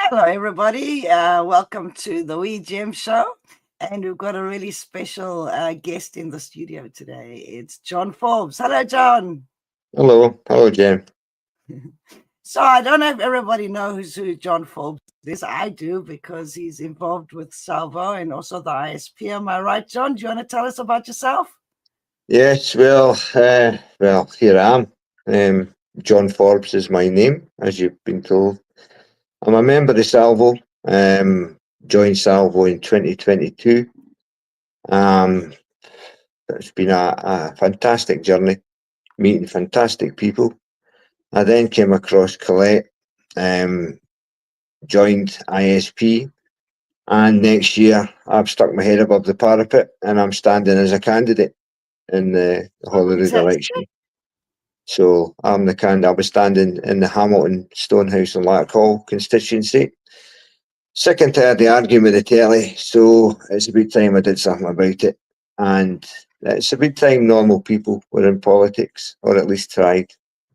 Hello, everybody. Welcome to the Jem Show. And we've got a really special guest in the studio today. It's John Forbes. Hello, John. Hello, Jem. So I don't know if everybody knows who John Forbes is. I do because he's involved with Salvo and also the ISP. Am I right, John? Do you want to tell us about yourself? Yes, here I am. John Forbes is my name, as you've been told. I'm a member of Salvo. Joined Salvo in 2022. Um, it's been a fantastic journey, meeting fantastic people. I then came across Colette, joined ISP, and next year I've stuck my head above the parapet and I'm standing as a candidate in the Holyrood election. Fantastic. So I'm the candidate. I'll be standing in the Hamilton, Stonehouse and Larkhall constituency. Sick and tired of the arguing with the telly, so it's about time I did something about it. And it's about time normal people were in politics, or at least tried.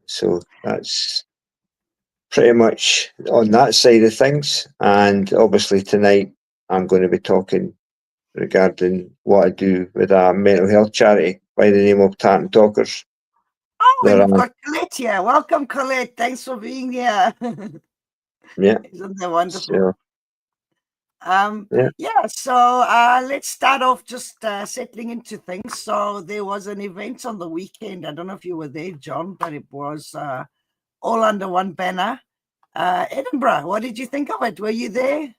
So that's pretty much on that side of things. And obviously tonight I'm going to be talking regarding what I do with a mental health charity by the name of Tartan Talkers. Oh, and They're we've got Colette here. Welcome, Colette. Thanks for being here. yeah. Isn't that wonderful? So yeah. Yeah, so let's start off just settling into things. So there was an event on the weekend. I don't know if you were there, John, but it was all under one banner. Edinburgh, what did you think of it? Were you there?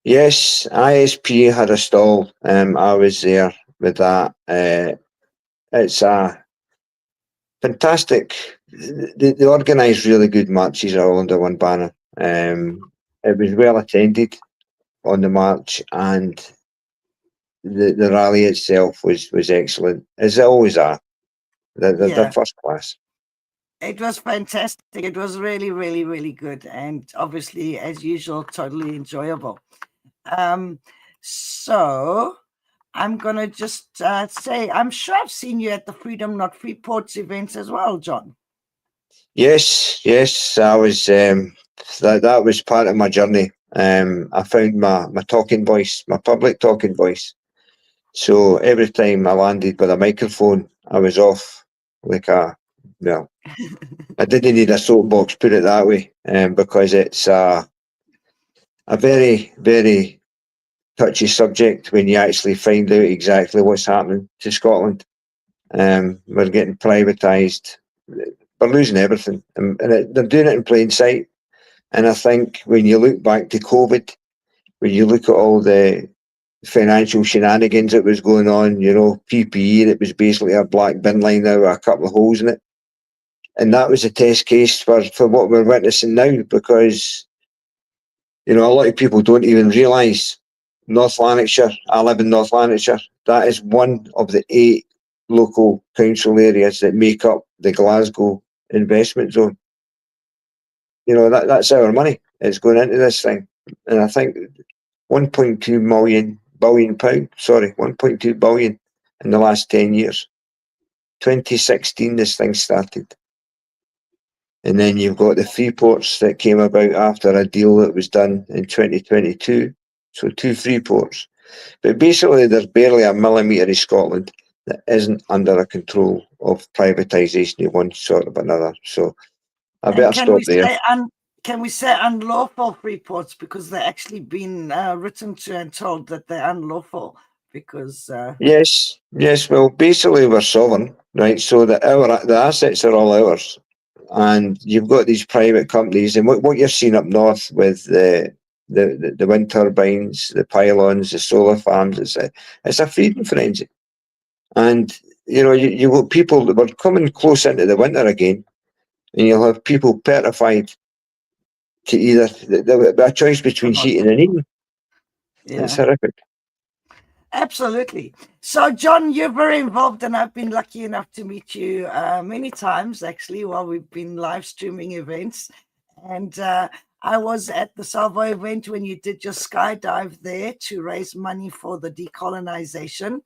Yes, ISP had a stall. I was there with that. It's a fantastic. They organise really good marches all under one banner. It was well attended on the march, and the rally itself was excellent, as it always are. They're Yeah, first class. it was fantastic. It was really, really, really good. And obviously, as usual, totally enjoyable. Um, so I'm going to just say, I'm sure I've seen you at the Freedom Not Freeports events as well, John. Yes, I was. That was part of my journey. I found my talking voice, my public talking voice. So every time I landed with a microphone, I was off like well, I didn't need a soapbox, put it that way, because it's a very, very touchy subject when you actually find out exactly what's happening to Scotland. We're getting privatised. We're losing everything, and they're doing it in plain sight. And I think when you look back to COVID, when you look at all the financial shenanigans that was going on, PPE that was basically a black bin line now with a couple of holes in it. And that was a test case for what we're witnessing now, because, a lot of people don't even realise North Lanarkshire, I live in North Lanarkshire, that is one of the 8 local council areas that make up the Glasgow investment zone. That's our money. It's going into this thing. And I think 1.2 billion pound, 1.2 billion in the last 10 years. 2016 this thing started. And then you've got the Freeports that came about after a deal that was done in 2022. So 2 Freeports. But basically there's barely a millimetre of Scotland that isn't under a control of privatisation of one sort of another. So I better stop there. Can we say unlawful Freeports, because they're actually been written to and told that they're unlawful because Yes. Well, basically we're sovereign, right? So the assets are all ours, and you've got these private companies, and what you're seeing up north with the wind turbines, the pylons, the solar farms, it's a freedom frenzy, and you got people that were coming close into the winter again, and you'll have people petrified to either there'll be a choice between heating and eating. It's horrific. Absolutely. So, John, you're very involved, and I've been lucky enough to meet you many times, actually, while we've been live streaming events. And I was at the Salvo event when you did your skydive there to raise money for the decolonization.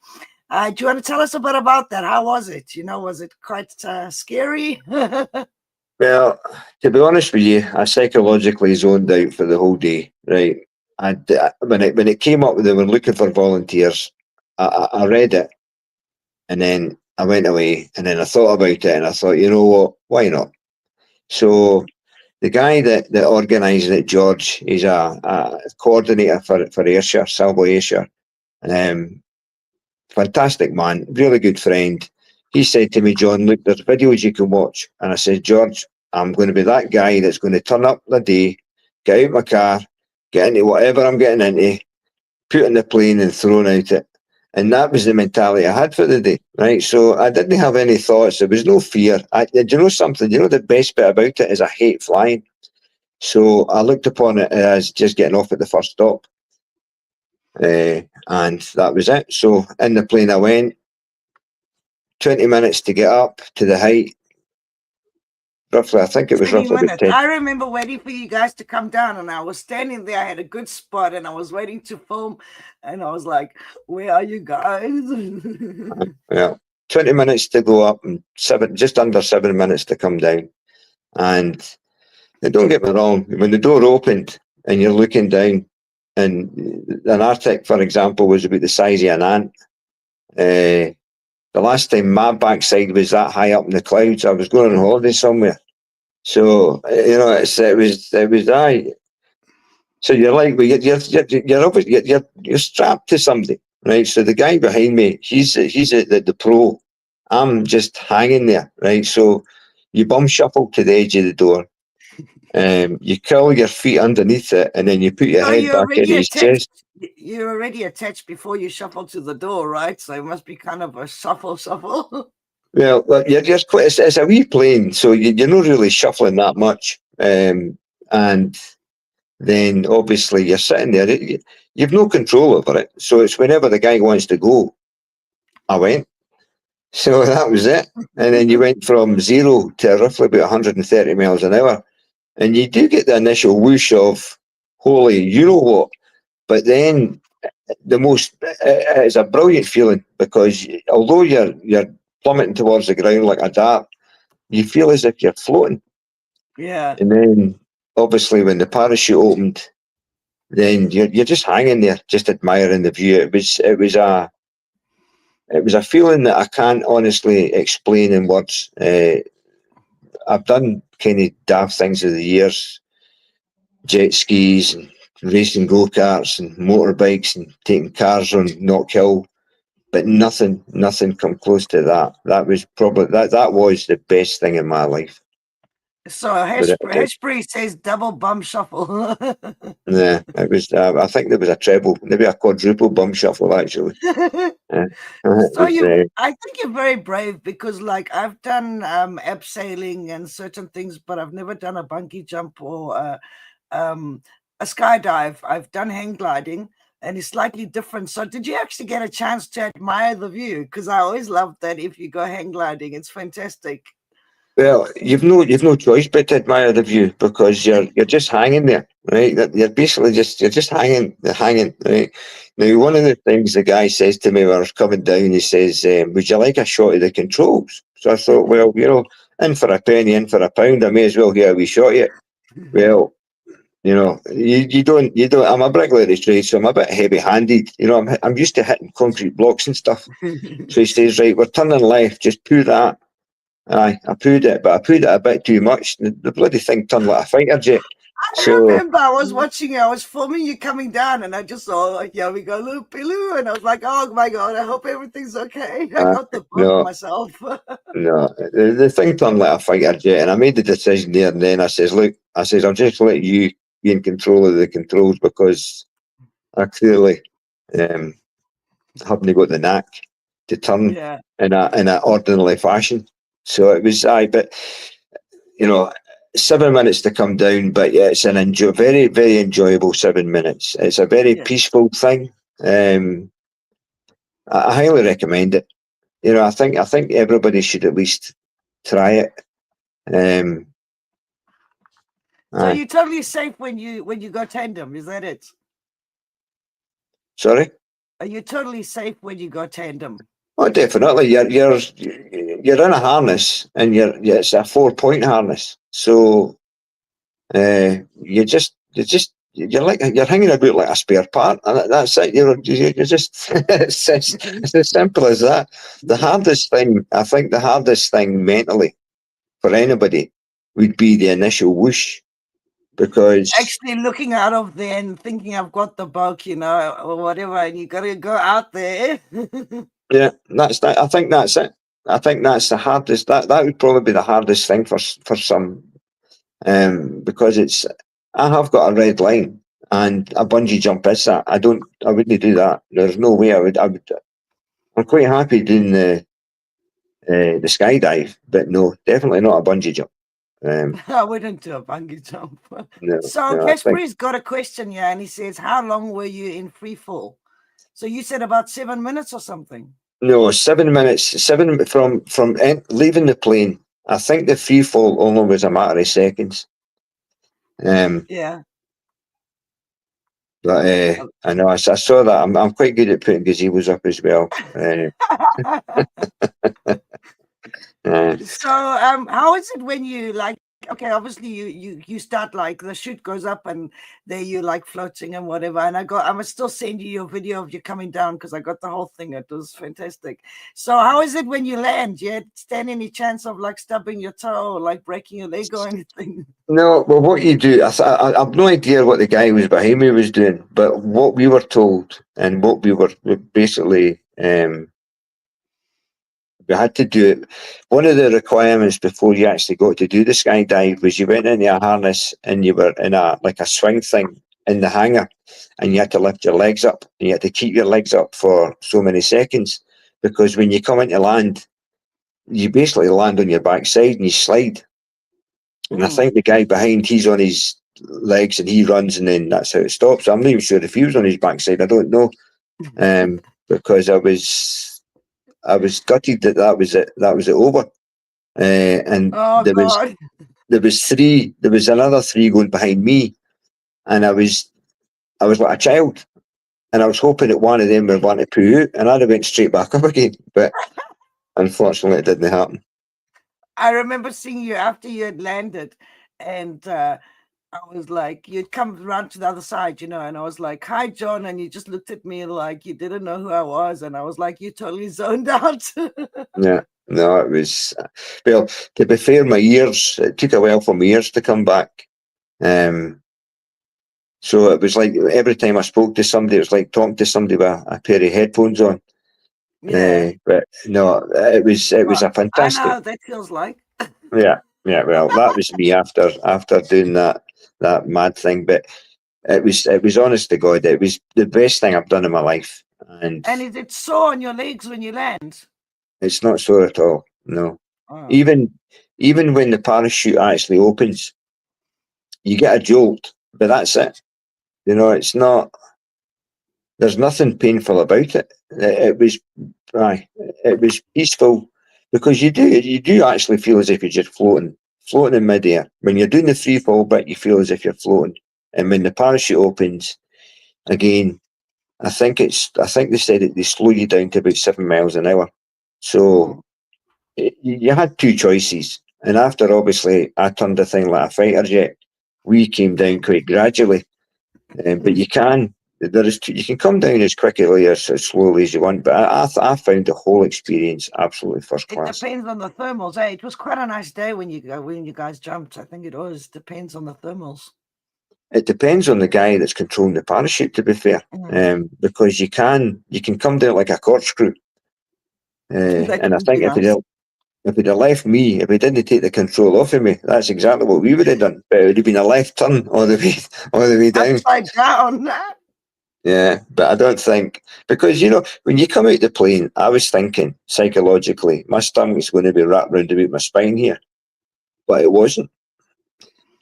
Do you want to tell us a bit about that? How was it? Was it quite scary? Well, to be honest with you, I psychologically zoned out for the whole day. Right, when it came up, they were looking for volunteers. I read it, and then I went away, and then I thought about it, and I thought, you know what, why not? So the guy that organised it, George, he's a coordinator for Ayrshire, Salvo Ayrshire. Um, Fantastic man, really good friend. He said to me, John, look, there's videos you can watch. And I said, George, I'm going to be that guy that's going to turn up the day, get out my car, get into whatever I'm getting into, put in the plane and thrown out it. And that was the mentality I had for the day, right? So I didn't have any thoughts. There was no fear. Do you know something? You know the best bit about it is I hate flying. So I looked upon it as just getting off at the first stop. And that was it. So in the plane I went, 20 minutes to get up to the height. Roughly, I think it was 20 roughly about minutes. 10. I remember waiting for you guys to come down, and I was standing there. I had a good spot, and I was waiting to film, and I was like, "Where are you guys?" Yeah, 20 minutes to go up and just under 7 minutes to come down. And don't get me wrong, when the door opened and you're looking down, and an Arctic, for example, was about the size of an ant. The last time my backside was that high up in the clouds, I was going on holiday somewhere. So it was I. So you're like, well, you're strapped to somebody, right? So the guy behind me, he's the pro. I'm just hanging there, right? So you bum shuffle to the edge of the door. You curl your feet underneath it, and then you put your So head you're back in already his attached. chest. You're already attached before you shuffle to the door, right? So it must be kind of a shuffle. Well, you're quite. It's a wee plane, so you're not really shuffling that much. And then obviously you're sitting there. You've no control over it. So it's whenever the guy wants to go, I went. So that was it. And then you went from 0 to roughly about 130 miles an hour. And you do get the initial whoosh of, holy, you know what? But then it's a brilliant feeling because although you're plummeting towards the ground like a dart, you feel as if you're floating. Yeah. And then obviously when the parachute opened, then you're just hanging there, just admiring the view. It was a feeling that I can't honestly explain in words. I've done kind of daft things over the years, jet skis and racing go-karts and motorbikes and taking cars on Knock Hill, but nothing come close to that. That was probably that was the best thing in my life. So Without a doubt. Hashbury says double bum shuffle. Yeah, it was. I think there was a treble, maybe a quadruple bum shuffle actually. Yeah. It So was. I think you're very brave because, like, I've done abseiling and certain things, but I've never done a bungee jump or um, a skydive. I've done hang gliding, and it's slightly different. So, did you actually get a chance to admire the view? Because I always love that if you go hang gliding, it's fantastic. Well, you've no choice but to admire the view because you're just hanging there, right? You're basically you're just hanging, right? Now, one of the things the guy says to me when I was coming down, he says, "Would you like a shot of the controls?" So I thought, well, in for a penny, in for a pound, I may as well get a wee shot of it. Well, you don't. I'm a bricklayer trade, so I'm a bit heavy-handed. I'm used to hitting concrete blocks and stuff. So he says, right, we're turning left, just pull that. Aye, I pooed it, but I pooed it a bit too much. The bloody thing turned like a fighter jet. I So, remember I was watching you, I was filming you coming down, and I just saw, like, yeah, we go, loopy loo. And I was like, oh my God, I hope everything's okay. I got the bug no, myself. no. The thing turned like a fighter jet, and I made the decision there and then. I says, look, I'll just let you be in control of the controls because I clearly um, haven't got the knack to turn Yeah. in a ordinary fashion. So it was, but you know, 7 minutes to come down, but yeah, it's very, very enjoyable 7 minutes. It's a very Yeah. peaceful thing. I highly recommend it. I think everybody should at least try it. Um, So aye. you're totally safe when you go tandem, is that it? Sorry. Are you totally safe when you go tandem? Oh, definitely. you're in a harness, and it's a 4-point harness. So you're like you're hanging about like a spare part, and that's it. You're just it's as simple as that. The hardest thing, I think, the hardest thing mentally for anybody would be the initial whoosh, because Actually looking out of there and thinking I've got the bug, or whatever, and you gotta go out there. yeah, that's that. I think that's it. I think that's the hardest. That would probably be the hardest thing for some, because it's. I have got a red line, and a bungee jump is that. I wouldn't do that. There's no way I would. I'm quite happy doing the skydive, but no, definitely not a bungee jump. Um, I wouldn't do a bungee jump. no, So no, I think Casper's got a question here, and he says, "How long were you in free fall?" So you said about 7 minutes or something. no. 7 minutes, leaving the plane. I think the free fall only was a matter of seconds. Um, Yeah. but I know I saw that. I'm quite good at putting gazebos up as well. Uh, So, how is it when you like? Okay, obviously you start like the chute goes up and there you like floating and whatever. And I must still send you your video of you coming down because I got the whole thing. It was fantastic. So, how is it when you land? You stand any chance of like stubbing your toe or like breaking your leg or anything? no, well, what you do, I've no idea what the guy was behind me was doing, but what we were told and what we were basically we had to do it. One of the requirements before you actually got to do the skydive was you went into a harness and you were in a like a swing thing in the hangar, and you had to lift your legs up, and you had to keep your legs up for so many seconds, because when you come into land, you basically land on your backside and you slide. And I Mm. think the guy behind, he's on his legs and he runs, and then that's how it stops. I'm not even sure if he was on his backside. I don't know, because I was gutted that that was it. That was it over. And Oh God. there was three. There was another three going behind me, and I was like a child, and I was hoping that one of them would want to poo out, and I'd have went straight back up again. But unfortunately, it didn't happen. I remember seeing you after you had landed, and I was like, you'd come around to the other side, and I was like, "Hi, John," and you just looked at me like you didn't know who I was, and I was like, "You totally zoned out." Yeah, no, it was. Well, to be fair, my ears. It took a while for my ears to come back. Um, so it was like every time I spoke to somebody, it was like talking to somebody with a pair of headphones on. Yeah, But no, it was well, a I know fantastic. how that feels like. Yeah, yeah. Well, that was me after doing that mad thing. But it was honest to God, it was the best thing I've done in my life, and And is it sore on your legs when you land? it's not sore at all. No, Oh. even even when the parachute actually opens, you get a jolt, but that's it. It's not. There's nothing painful about it. It was, aye, it was peaceful, because you do actually feel as if you're just floating in midair. When you're doing the free fall bit, you feel as if you're floating, and when the parachute opens, again, I think they said that they slow you down to about 7 miles an hour. So Mm. you had two choices, and after obviously I turned the thing like a fighter jet, we came down quite gradually. But you can come down as quickly or as slowly as you want. But I found the whole experience absolutely first It class. depends on the thermals. Hey, it was quite a nice day when you guys jumped. I think it was. Depends on the thermals. It depends on the guy that's controlling the parachute. To be fair, Mm. because you can come down like a corkscrew, That and I would be think nice. if he'd have left me, if he didn't take the control off of me, that's exactly what we would have done. But it would have been a left turn all the way all the way down. Upside down. Yeah, but I don't think, because when you come out the plane, I was thinking psychologically my stomach's going to be wrapped round about my spine here, but it wasn't.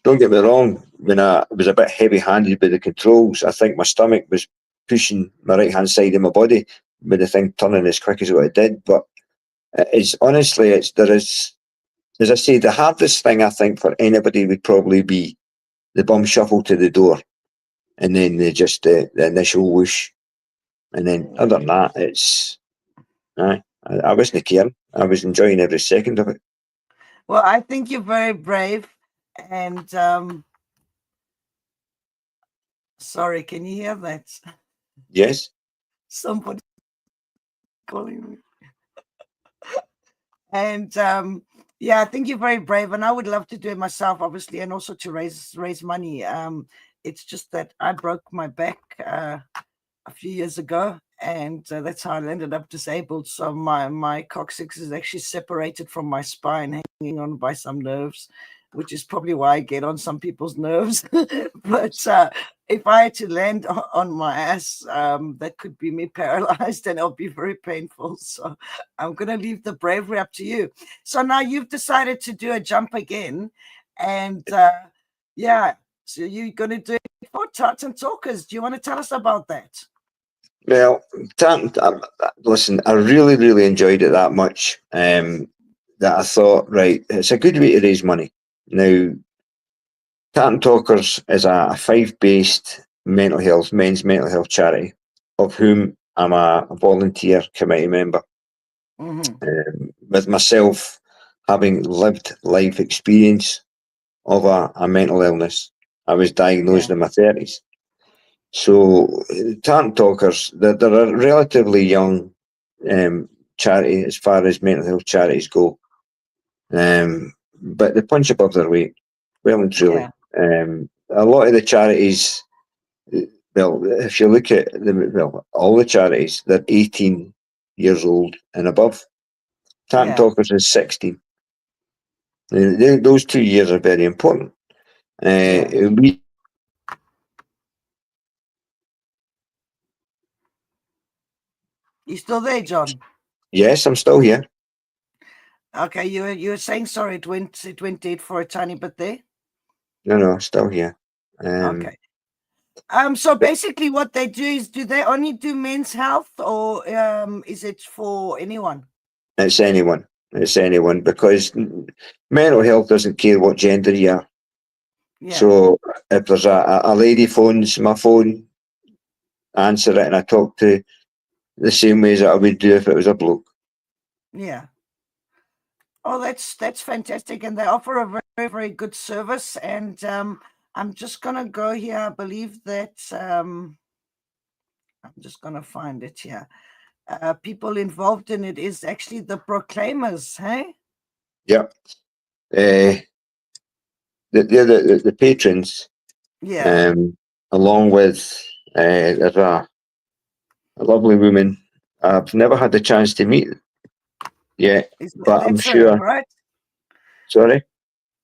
Don't get me wrong. When I was a bit heavy-handed with the controls, I think my stomach was pushing my right-hand side of my body with the thing turning as quick as what it did. But it's honestly, there is, as I say, the hardest thing I think for anybody would probably be the bum shuffle to the door, and then the initial whoosh. And then Mm. other than that, it's aye. I wasn't caring. I was enjoying every second of it. Well, I think you're very brave. And sorry, can you hear that? Yes. Somebody calling me. And yeah, I think you're very brave, and I would love to do it myself, obviously, and also to raise money. It's just that I broke my back a few years ago, and that's how I ended up disabled. So my coccyx is actually separated from my spine, hanging on by some nerves, which is probably why I get on some people's nerves. But if I had to land on my ass, that could be me paralyzed, and it'll be very painful. So I'm going to leave the bravery up to you. So now you've decided to do a jump again, and yeah, so you're going to do it for Tots and Talkers. Do you want to tell us about that? Well, listen, I really, really enjoyed it that much that I thought, right, it's a good way to raise money. Now, Tartan Talkers is a five-based men's mental health charity, of whom I'm a volunteer committee member. Mm-hmm. With myself having lived life experience of a mental illness, I was Yeah, diagnosed in my 30s. So, Tartan Talkers, they're a relatively young charity as far as mental health charities go, but they punch above their weight, well and truly. yeah, A lot of the charities, well, if you look at all the charities, they're 18 years old and above. Tartan yeah. Talkers is 16. Those 2 years are very important. Yeah. We You still there, John? Yes, I'm still here. Okay, you were saying sorry. It went dead for a tiny bit there. No, still here. Um, Okay. So basically, what they do is, do they only do men's health, or is it for anyone? it's anyone. It's anyone because mental health doesn't care what gender you are. Yeah, So if there's a lady phones my phone, I answer it and I talk to the same ways that I would do if it was a bloke. yeah. Oh, that's fantastic, and they offer a very very good service. And I'm just gonna go here. I believe that I'm just gonna find it here. People involved in it is actually the Proclaimers. Hey, Yep. Uh, the patrons, yeah. um, along with there's a lovely woman. I've never had the chance to meet yet, but I'm That's her, sure. right? Sorry.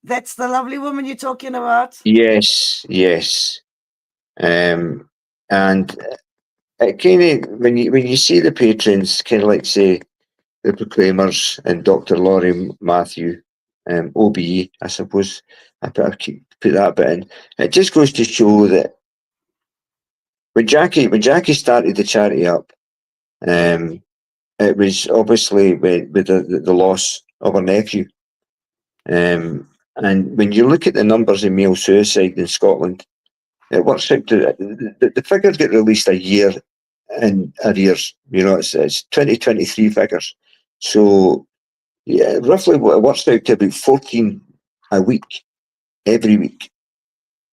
That's the lovely woman you're talking about. Yes, yes. And it kind of when you see the patrons, kind of like say the Proclaimers and Dr. Laurie Matthew, OBE, I suppose. Put that bit in. It just goes to show that when Jackie started the charity up, um, it was obviously with the loss of her nephew. And when you look at the numbers of male suicide in Scotland, it works out to the figures get released a year in arrears. It's 2023 figures. So yeah, roughly what it works out to about 14 a week, every week,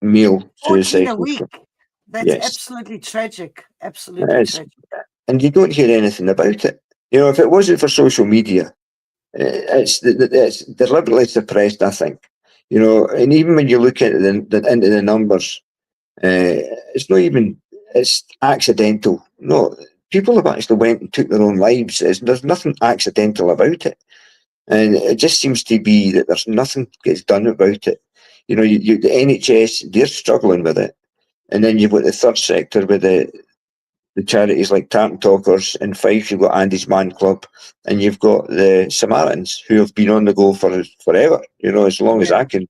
male 14 suicide a in week. Scotland. That's Yes, absolutely tragic. it Absolutely is. tragic. And you don't hear anything about it. If it wasn't for social media, it's deliberately suppressed, I think. And even when you look at into the numbers, it's not even, it's accidental. No, people have actually went and took their own lives. There's nothing accidental about it. And it just seems to be that there's nothing gets done about it. The NHS, they're struggling with it. And then you've got the third sector with the charities like Tartan Talkers. In Fife, you've got Andy's Man Club, and you've got the Samaritans, who have been on the go for forever, as long as Yeah. I can.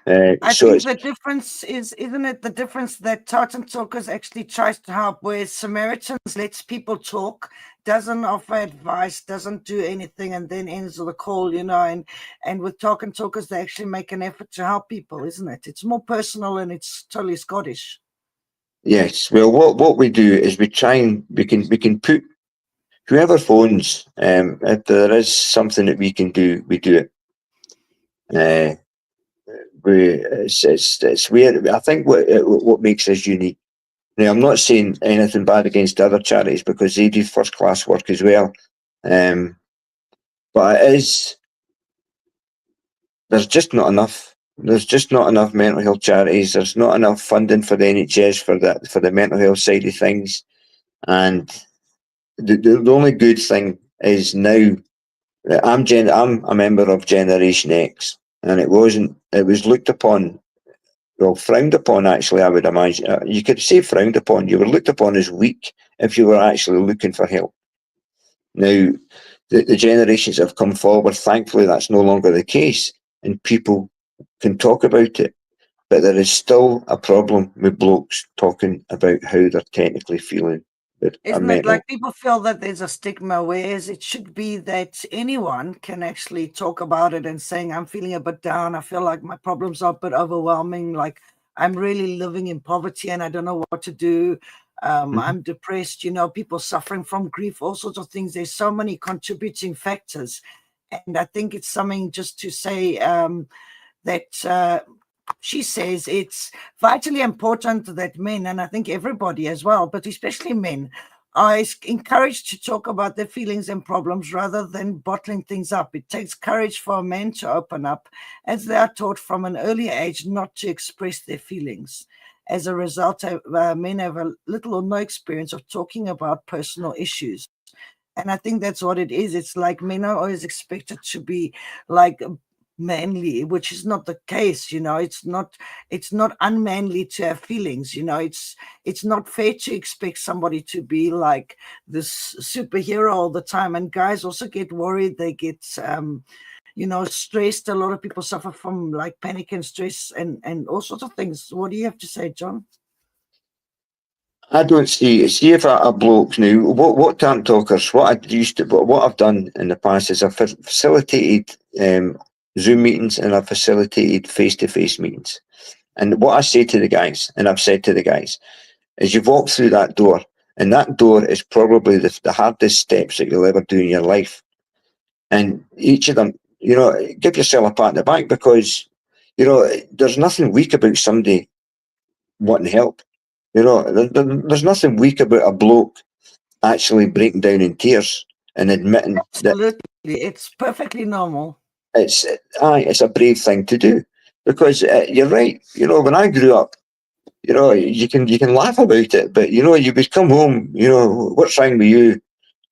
I So think it's, the difference is, isn't it the difference that Tartan Talkers actually tries to help, where Samaritans lets people talk, doesn't offer advice, doesn't do anything, and then ends the call, and with Tartan Talkers, they actually make an effort to help people, isn't it? It's more personal and it's totally Scottish. yes. Well, what we do is we try and we can put whoever phones, if there is something that we can do, we do it. Uh, it's weird. I think what makes us unique. Now, I'm not saying anything bad against other charities because they do first class work as well. Um, but it is, there's just not enough. There's just not enough mental health charities. There's not enough funding for the NHS for the mental health side of things. And the only good thing is now I'm a member of Generation X, and it wasn't. It was looked upon, well, frowned upon. Actually, I would imagine you could say frowned upon. You were looked upon as weak if you were actually looking for help. Now, the generations that have come forward, thankfully, that's no longer the case, and people can talk about it. But there is still a problem with blokes talking about how they're technically feeling with a Isn't it mental. like people feel that there's a stigma, whereas it should be that anyone can actually talk about it and saying, I'm feeling a bit down. I feel like my problems are a bit overwhelming. Like I'm really living in poverty and I don't know what to do. Mhm. I'm depressed, people suffering from grief, all sorts of things. There's so many contributing factors. And I think it's something just to say that she says it's vitally important that men, and I think everybody as well, but especially men, are encouraged to talk about their feelings and problems rather than bottling things up. It takes courage for a man to open up, as they are taught from an early age not to express their feelings. As a result, men have a little or no experience of talking about personal issues. And I think that's what it is. It's like men are always expected to be like manly, which is not the case. It's not unmanly to have feelings. It's not fair to expect somebody to be like this superhero all the time. And guys also get worried, they get stressed. A lot of people suffer from like panic and stress and all sorts of things. What do you have to say, John? I don't see if a bloke now. What talent talkers? What I've done in the past is I've facilitated Zoom meetings and I've facilitated face to face meetings. And what I say to the guys, and I've said to the guys, is you've walked through that door, and that door is probably the hardest steps that you'll ever do in your life. And each of them, give yourself a pat on the back because there's nothing weak about somebody wanting help. There's nothing weak about a bloke actually breaking down in tears and admitting that Absolutely. It's perfectly normal. it's it's a brave thing to do. Because you're right. When I grew up, you can laugh about it, but you would come home. What's wrong with you?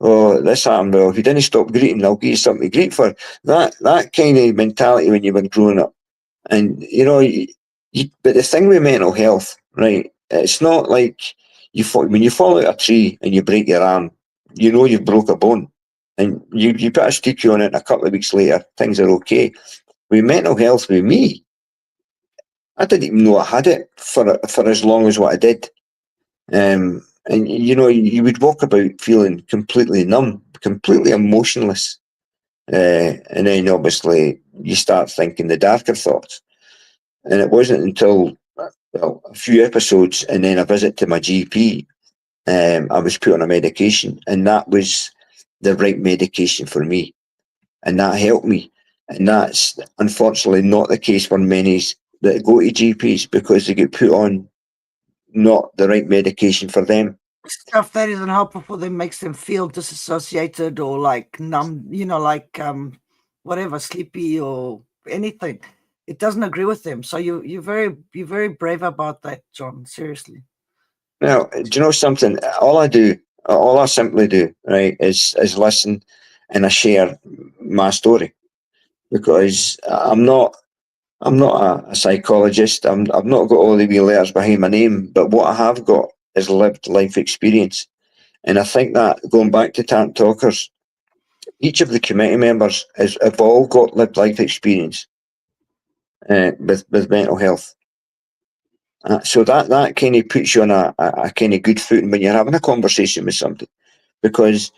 Oh, this happened. Well, if you didn't stop greeting, I'll give you something to greet for. That kind of mentality when you were growing up. And but the thing with mental health, right? It's not like when you fall out a tree and you break your arm, you've broke a bone, and you put a stitch on it. And a couple of weeks later, things are okay. With mental health, with me, I didn't even know I had it for as long as what I did. And you would walk about feeling completely numb, completely emotionless, and then obviously you start thinking the darker thoughts. And it wasn't until a few episodes and then a visit to my GP, I was put on a medication, and that was the right medication for me, and that helped me. And that's unfortunately not the case for many that go to GPs because they get put on not the right medication for them. Stuff that isn't helpful for them makes them feel disassociated or like numb, like whatever, sleepy or anything. It doesn't agree with them. So you're very brave about that, John. Seriously. Now, do you know something? All I simply do, right, is listen and I share my story because I'm not a psychologist. I've not got all the wee letters behind my name, but what I have got is lived life experience. And I think that going back to Tant Talkers, each of the committee members have all got lived life experience with mental health. So that kind of puts you on a kind of good footing when you're having a conversation with somebody. Because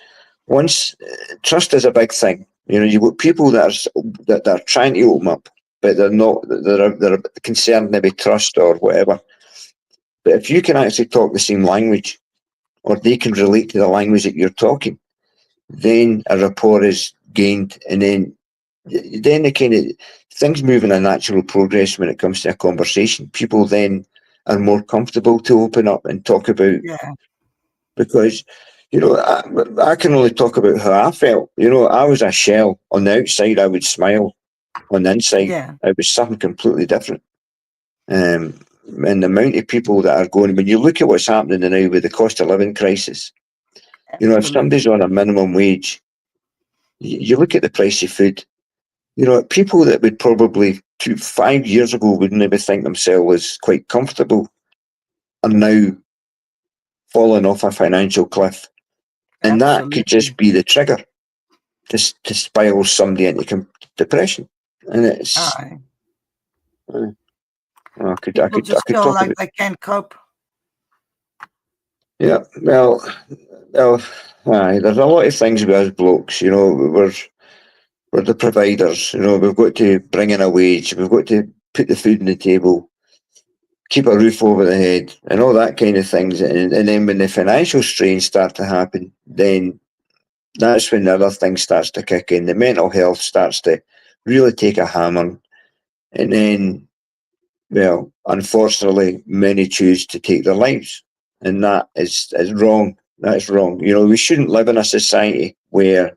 once trust is a big thing, you've got people that are trying to open up, but they're not. They're concerned maybe trust or whatever. But if you can actually talk the same language, or they can relate to the language that you're talking, then a rapport is gained, and then the kind of things move in a natural progress when it comes to a conversation. People then are more comfortable to open up and talk about, Yeah. because I can only talk about how I felt. I was a shell. On the outside I would smile, on the inside Yeah. it was something completely different. um, and the amount of people that are going, when you look at what's happening now with the cost of living crisis, if somebody's Absolutely. on a minimum wage, you look at the price of food. People that would probably 5 years ago wouldn't even think themselves as quite comfortable are now falling off a financial cliff. And that could just Absolutely. be the trigger to spiral somebody into depression. And it's, Aye. uh, I could, I People could, I just could feel talk like about, they can't cope. yeah, well, aye, there's a lot of things with us blokes, we're the providers, we've got to bring in a wage, we've got to put the food on the table, keep a roof over the head, and all that kind of things. And then when the financial strains start to happen, then that's when the other thing starts to kick in. The mental health starts to really take a hammer. And then, well, unfortunately, many choose to take their lives. And that is wrong. That's wrong. We shouldn't live in a society where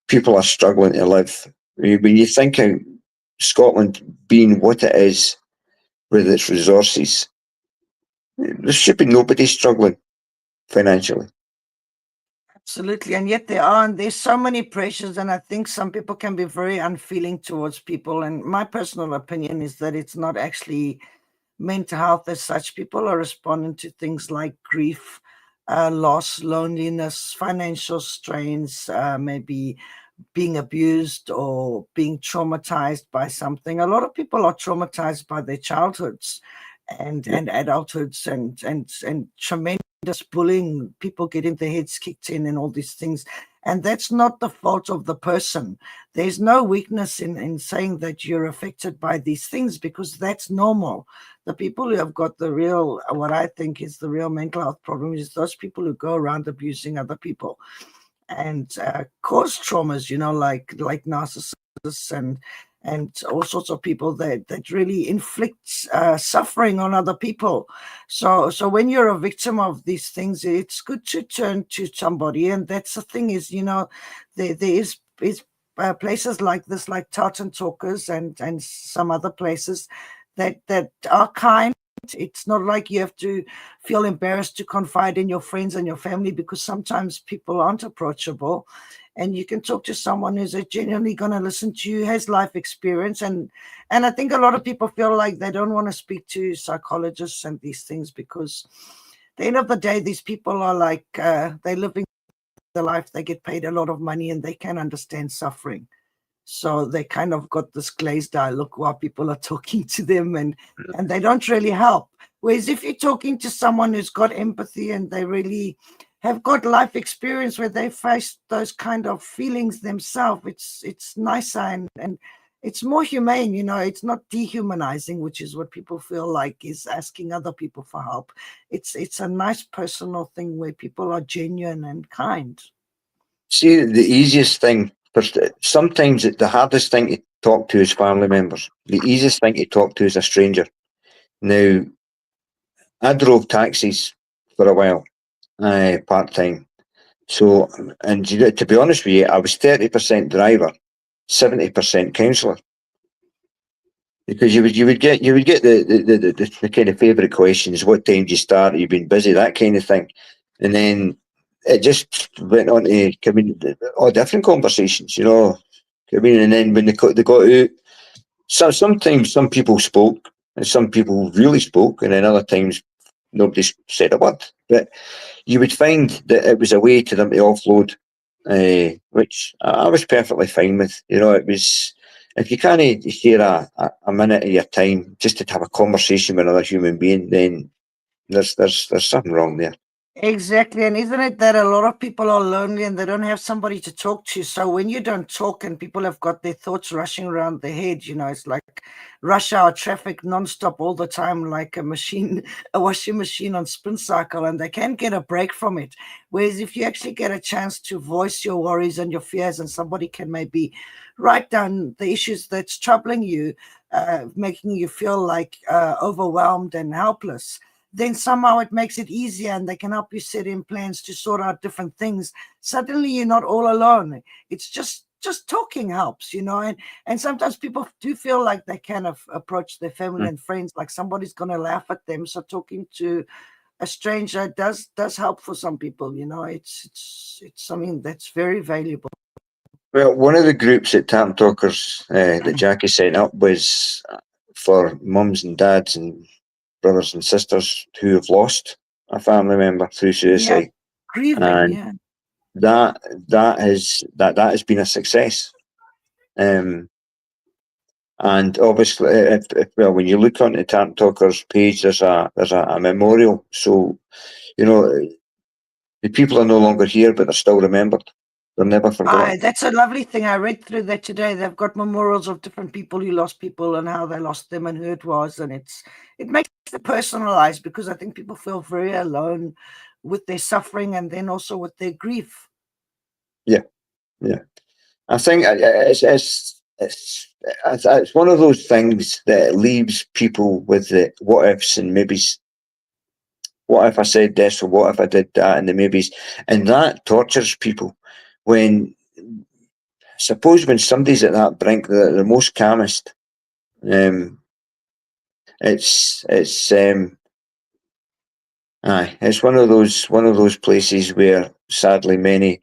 people are struggling to live. When you think of Scotland being what it is with its resources, there should be nobody struggling financially. Absolutely. And yet there's so many pressures, and I think some people can be very unfeeling towards people. And my personal opinion is that it's not actually mental health as such. People are responding to things like grief, loss, loneliness, financial strains, maybe being abused or being traumatized by something. A lot of people are traumatized by their childhoods Yeah. and adulthoods and tremendous bullying, people getting their heads kicked in and all these things. And that's not the fault of the person. There's no weakness in saying that you're affected by these things, because that's normal. The people who have got the real, what I think is the real mental health problem, is those people who go around abusing other people and cause traumas, like narcissists and all sorts of people that really inflict suffering on other people. So when you're a victim of these things, it's good to turn to somebody. And that's the thing is, there is places like this, like Tartan Talkers and some other places that are kind. It's not like you have to feel embarrassed to confide in your friends and your family, because sometimes people aren't approachable, and you can talk to someone who's genuinely going to listen to you, has life experience. And I think a lot of people feel like they don't want to speak to psychologists and these things, because at the end of the day, these people are like they're living the life, they get paid a lot of money, and they can understand suffering. So they kind of got this glazed eye look while people are talking to them, and they don't really help. Whereas if you're talking to someone who's got empathy and they really have got life experience where they face those kind of feelings themselves, it's nicer and it's more humane. It's not dehumanizing, which is what people feel like is asking other people for help. It's a nice personal thing where people are genuine and kind. See, the easiest thing, sometimes the hardest thing to talk to is family members. The easiest thing to talk to is a stranger. Now, I drove taxis for a while, part time. So, and to be honest with you, I was 30% driver, 70% counsellor. Because you would get the kind of favourite questions: what time do you start? You've been busy, that kind of thing, and then it just went on to come in all different conversations, and then when they got out, sometimes some people spoke and some people really spoke, and then other times nobody said a word. But you would find that it was a way to them to offload, which I was perfectly fine with. It was, if you can't share a minute of your time just to have a conversation with another human being, then there's something wrong there. Exactly. And isn't it that a lot of people are lonely and they don't have somebody to talk to? So when you don't talk and people have got their thoughts rushing around their head, it's like rush hour traffic nonstop all the time, like a machine, a washing machine on spin cycle, and they can't get a break from it. Whereas if you actually get a chance to voice your worries and your fears, and somebody can maybe write down the issues that's troubling you, making you feel like overwhelmed and helpless, then somehow it makes it easier and they can help you set in plans to sort out different things. Suddenly you're not all alone. It's just talking helps, and sometimes people do feel like they kind of approach their family Mm. and friends like somebody's going to laugh at them. So talking to a stranger does help for some people. It's something that's very valuable. Well, one of the groups at Tap Talkers that Jackie set up was for mums and dads and brothers and sisters who have lost a family member through Yeah, suicide, grieving. and Yeah. that has been a success. Um, and obviously, well, when you look on the Tap Talkers page, there's a memorial. So the people are no longer here, but they're still remembered. They're never forgotten. That's a lovely thing. I read through that today. They've got memorials of different people who lost people and how they lost them and who it was, and it makes it personalized because I think people feel very alone with their suffering and then also with their grief. Yeah, yeah. I think it's one of those things that leaves people with the what ifs and maybes. What if I said this or what if I did that and the maybes, and that tortures people. When suppose when somebody's at that brink, the most calmest. Um, it's aye, it's one of those places where sadly many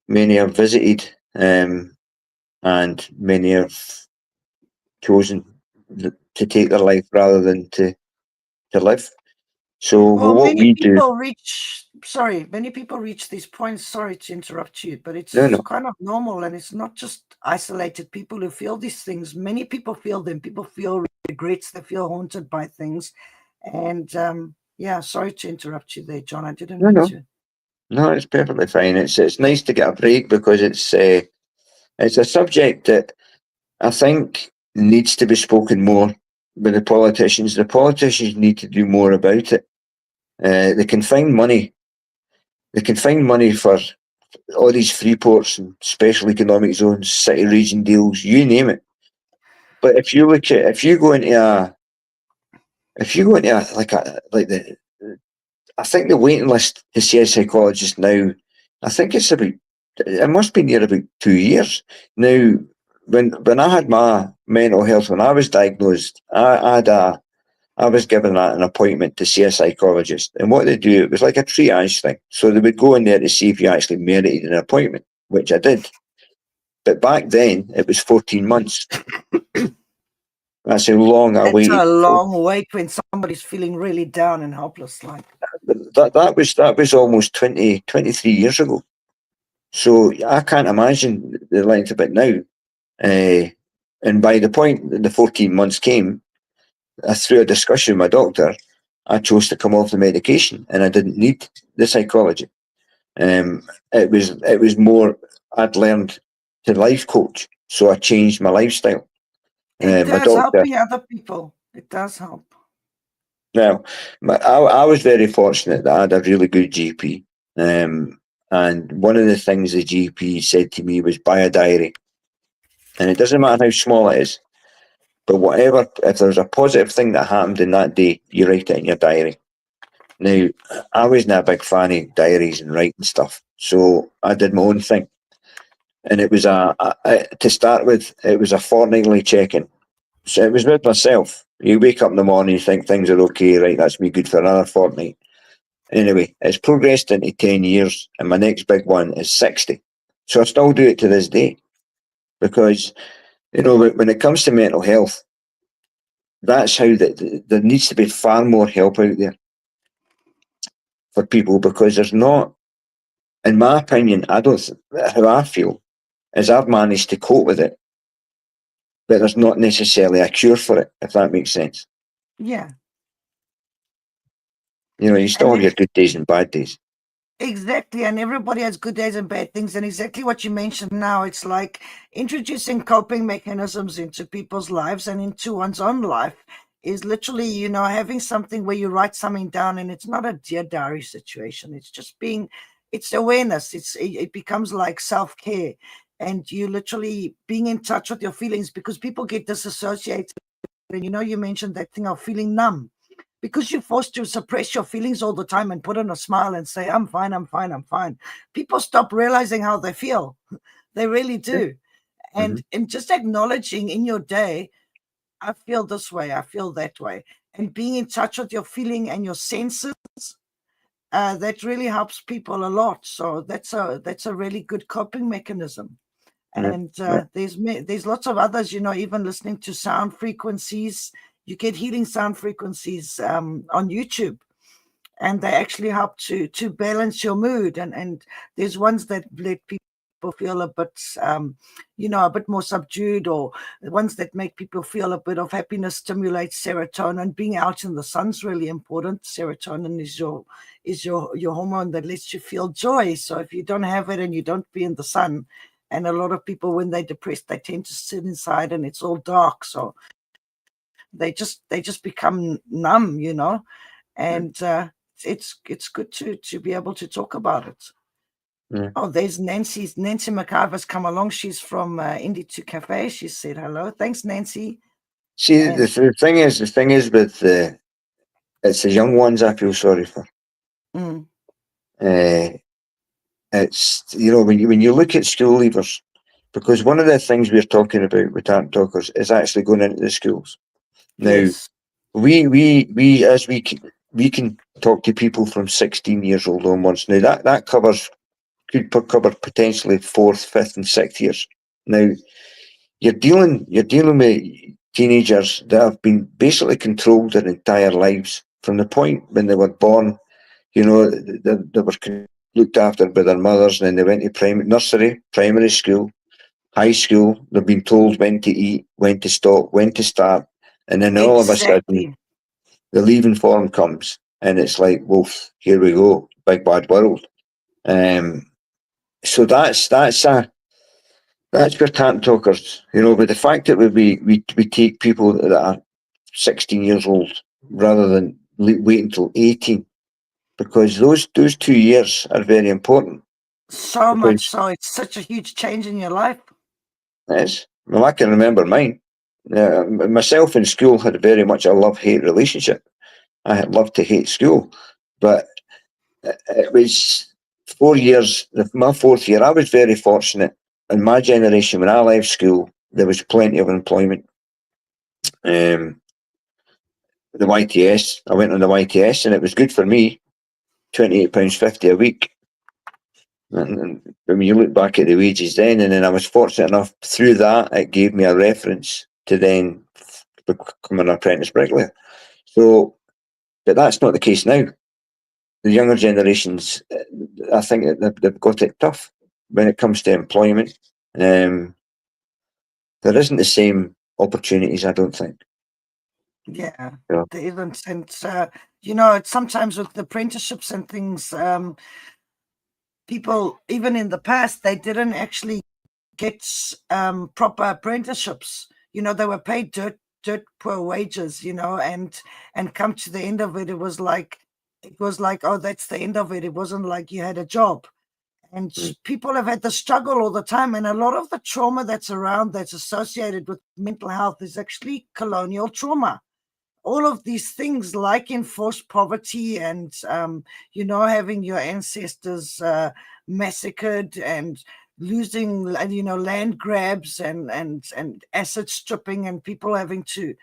have visited, and many have chosen to take their life rather than to live. So Well, what many we do, people reach, sorry, many people reach these points. Sorry to interrupt you, but no, it's no, kind of normal and it's not just isolated people who feel these things. Many people feel them. People feel regrets, they feel haunted by things. And yeah, sorry to interrupt you there, John. I didn't no, mean no, to. no, it's perfectly fine. It's nice to get a break because it's a subject that I think needs to be spoken more with the politicians. The politicians need to do more about it. They can find money. They can find money for all these free ports and special economic zones, city region deals, you name it. But if you go into like the I think the waiting list to see a psychologist now, I think it must be near about 2 years. Now, when I had my mental health, when I was diagnosed, I was given an appointment to see a psychologist. And what they do, it was like a triage thing. So they would go in there to see if you actually merited an appointment, which I did. But back then, it was 14 months. That's how long I That's a waited. long wait when somebody's feeling really down and helpless. Like, That was almost 23 years ago. So I can't imagine the length of it now. Uh, and by the point that the 14 months came, through a discussion with my doctor, I chose to come off the medication and I didn't need the psychology. It was more I'd learned to life coach, so I changed my lifestyle. it My does doctor. helping other people. It does help. Now, I was very fortunate that I had a really good GP. And one of the things the GP said to me was buy a diary. And it doesn't matter how small it is, but whatever, if there's a positive thing that happened in that day, you write it in your diary. Now, I wasn't a big fan of diaries and writing stuff, so I did my own thing. And it was to start with, it was a fortnightly check-in. So it was with myself. You wake up in the morning, you think things are okay, right? That's me good for another fortnight. Anyway, it's progressed into 10 years, and my next big one is 60. So I still do it to this day because, when it comes to mental health, that's how there needs to be far more help out there for people because there's not, in my opinion, I don't, how I feel is I've managed to cope with it, but there's not necessarily a cure for it, if that makes sense. Yeah. You still And have your good days and bad days. exactly, and everybody has good days and bad things. And exactly what you mentioned now, it's like introducing coping mechanisms into people's lives and into one's own life is literally, having something where you write something down, and it's not a dear diary situation. It's just it's awareness. It becomes like self care, and you literally being in touch with your feelings because people get disassociated. And you mentioned that thing of feeling numb because you're forced to suppress your feelings all the time and put on a smile and say, I'm fine, I'm fine, I'm fine. People stop realizing how they feel. They really Yeah. do. Hmm. And just acknowledging in your day, I feel this way, I feel that way. And being in touch with your feeling and your senses, that really helps people a lot. So that's a really good coping mechanism. Yeah. And Yeah. there's lots of others, even listening to sound frequencies. You get healing sound frequencies on YouTube, and they actually help to balance your mood. And there's ones that let people feel a bit a bit more subdued, or ones that make people feel a bit of happiness, stimulate serotonin. Being out in the sun's really important. Serotonin is your hormone that lets you feel joy. So if you don't have it and you don't be in the sun, and a lot of people when they're depressed they tend to sit inside and it's all dark, so they just become numb, and it's good to be able to talk about it. Yeah. Oh, there's Nancy McIver's come along. She's from Indie to Cafe. She said hello. Thanks, Nancy. See, And the thing is with it's the young ones I feel sorry for. mm, Uh, it's when you look at school leavers, because one of the things we're talking about with Art Talkers is actually going into the schools. Now, yes, we can talk to people from 16 years old onwards. Now that could cover potentially fourth, fifth, and sixth years. Now you're dealing with teenagers that have been basically controlled their entire lives from the point when they were born. They were looked after by their mothers, and then they went to nursery, primary school, high school. They've been told when to eat, when to stop, when to start, and then all of a sudden exactly. the leaving form comes, and it's like, wolf, here we go, big bad world. Um, so that's where Tant Talkers, but the fact that we take people that are 16 years old rather than wait until 18, because those 2 years are very important. So much Because so. It's such a huge change in your life. well, I can remember mine. Myself in school had very much a love-hate relationship. I had loved to hate school, but it was 4 years. My fourth year, I was very fortunate. In my generation, when I left school, there was plenty of employment. Um, the YTS, I went on the YTS, and it was good for me. £28.50 a week. And when you look back at the wages then I was fortunate enough through that it gave me a reference to then become an apprentice bricklayer. So, but that's not the case now. The younger generations, I think that they've got it tough when it comes to employment. Um, there isn't the same opportunities, I don't think. Yeah, You know. there isn't. And it's sometimes with apprenticeships and things, people even in the past they didn't actually get proper apprenticeships. They were paid dirt poor wages, and come to the end of it, it was like, oh, that's the end of it. It wasn't like you had a job. And Mm. people have had the struggle all the time. And a lot of the trauma that's around that's associated with mental health is actually colonial trauma. All of these things like enforced poverty and having your ancestors massacred and losing land grabs and asset stripping, and people having to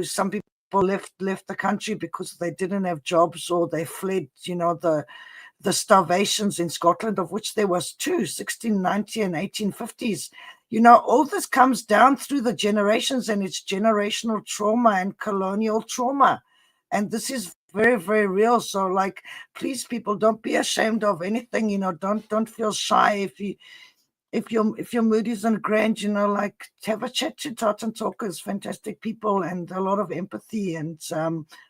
some people left the country because they didn't have jobs, or they fled the starvations in Scotland, of which there was two, 1690 and 1850s. All this comes down through the generations, and it's generational trauma and colonial trauma. And this is very, very real. So, like, please, people, don't be ashamed of anything. Don't feel shy if your mood isn't grand. Like, have a chat to Tartan Talkers, fantastic people, and a lot of empathy, and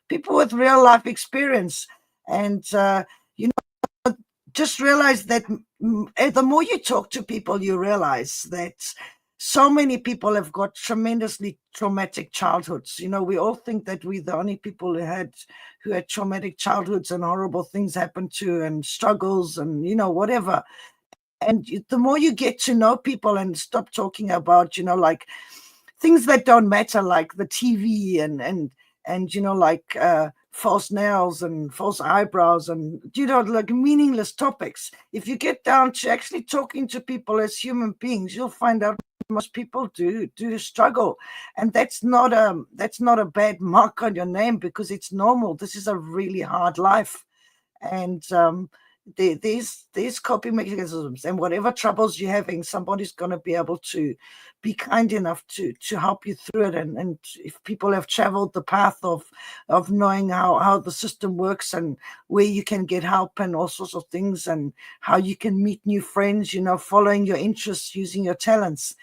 people with real life experience. And you know, just realize that the more you talk to people, you realize that so many people have got tremendously traumatic childhoods. You know, we all think that we're the only people who had traumatic childhoods and horrible things happen to, and struggles, and whatever. And the more you get to know people and stop talking about, like things that don't matter, like the TV and like false nails and false eyebrows and like meaningless topics. If you get down to actually talking to people as human beings, you'll find out most people do struggle, and that's not a bad mark on your name, because it's normal. This is a really hard life, and there's coping mechanisms, and whatever troubles you're having, somebody's going to be able to be kind enough to help you through it. And if people have traveled the path of knowing how the system works, and where you can get help and all sorts of things, and how you can meet new friends, following your interests, using your talents,